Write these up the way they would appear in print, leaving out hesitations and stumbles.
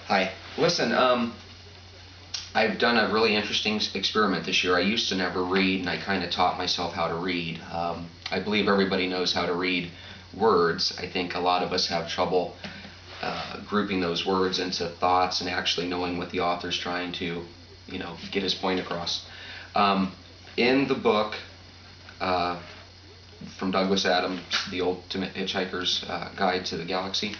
Hi. Listen, I've done a really interesting experiment this year. I used to never read, and I kind of taught myself how to read. I believe everybody knows how to read words. I think a lot of us have trouble grouping those words into thoughts and actually knowing what the author's trying to, get his point across. In the book from Douglas Adams, The Ultimate Hitchhiker's Guide to the Galaxy,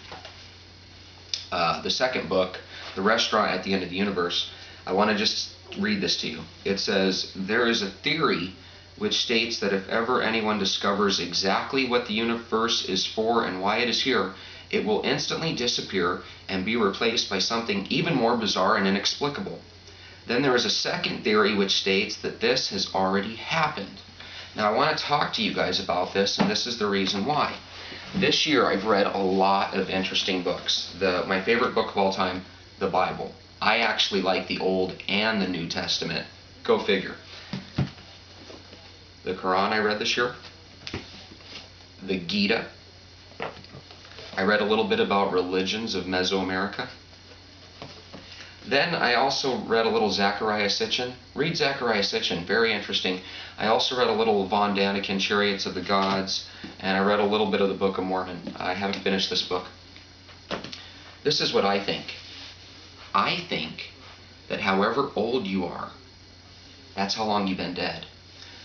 the second book, The Restaurant at the End of the Universe, I want to just read this to you. It says, "There is a theory which states that if ever anyone discovers exactly what the universe is for and why it is here, it will instantly disappear and be replaced by something even more bizarre and inexplicable. Then there is a second theory which states that this has already happened." Now I want to talk to you guys about this, and this is the reason why. This year I've read a lot of interesting books. My favorite book of all time, the Bible. I actually like the Old and the New Testament. Go figure. The Quran I read this year. The Gita. I read a little bit about religions of Mesoamerica. Then I also read a little Zecharia Sitchin. Read Zecharia Sitchin, very interesting. I also read a little Von Daniken, Chariots of the Gods, and I read a little bit of the Book of Mormon. I haven't finished this book. This is what I think. I think that however old you are, that's how long you've been dead.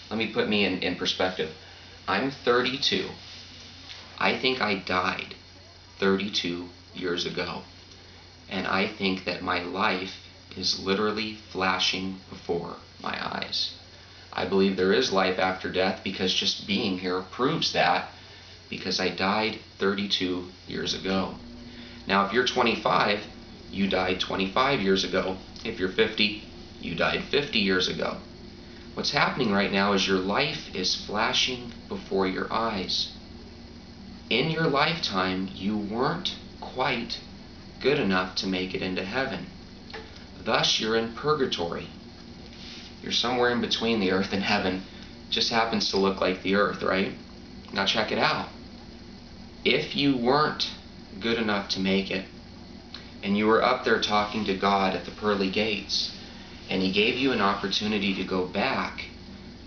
Let me put me in perspective. I'm 32. I think I died 32 years ago. And I think that my life is literally flashing before my eyes. I believe there is life after death because just being here proves that, because I died 32 years ago. Now if you're 25, you died 25 years ago. If you're 50, you died 50 years ago. What's happening right now is your life is flashing before your eyes. In your lifetime, you weren't quite good enough to make it into heaven. Thus, you're in purgatory. You're somewhere in between the earth and heaven. Just happens to look like the earth, right? Now check it out. If you weren't good enough to make it, and you were up there talking to God at the pearly gates, and He gave you an opportunity to go back,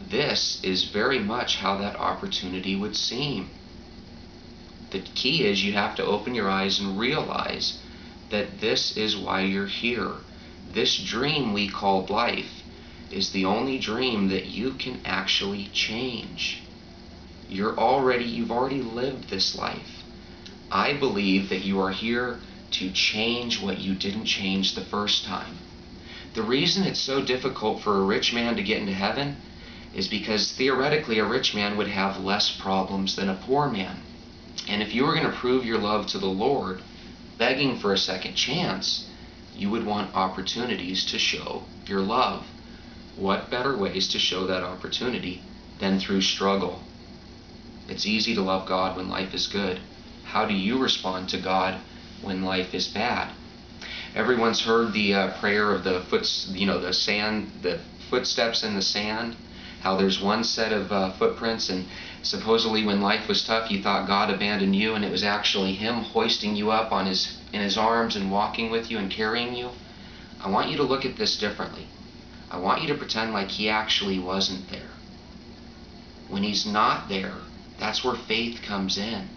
this is very much how that opportunity would seem. The key is you have to open your eyes and realize that this is why you're here. This dream we call life is the only dream that you can actually change. You've already lived this life. I believe that you are here to change what you didn't change the first time. The reason it's so difficult for a rich man to get into heaven is because theoretically a rich man would have less problems than a poor man. And if you were going to prove your love to the Lord, begging for a second chance, you would want opportunities to show your love. What better ways to show that opportunity than through struggle? It's easy to love God when life is good. How do you respond to God when life is bad? Everyone's heard the prayer of the footsteps in the sand. How there's one set of footprints, and supposedly when life was tough, you thought God abandoned you, and it was actually Him hoisting you up in His arms and walking with you and carrying you. I want you to look at this differently. I want you to pretend like He actually wasn't there. When He's not there, that's where faith comes in.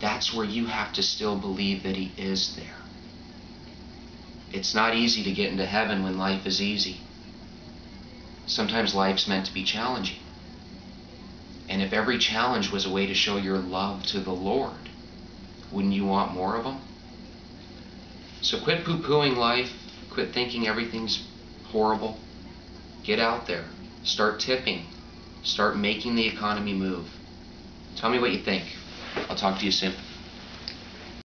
That's where you have to still believe that He is there. It's not easy to get into heaven when life is easy. Sometimes life's meant to be challenging. And if every challenge was a way to show your love to the Lord, wouldn't you want more of them? So quit poo-pooing life. Quit thinking everything's horrible. Get out there. Start tipping. Start making the economy move. Tell me what you think. I'll talk to you soon.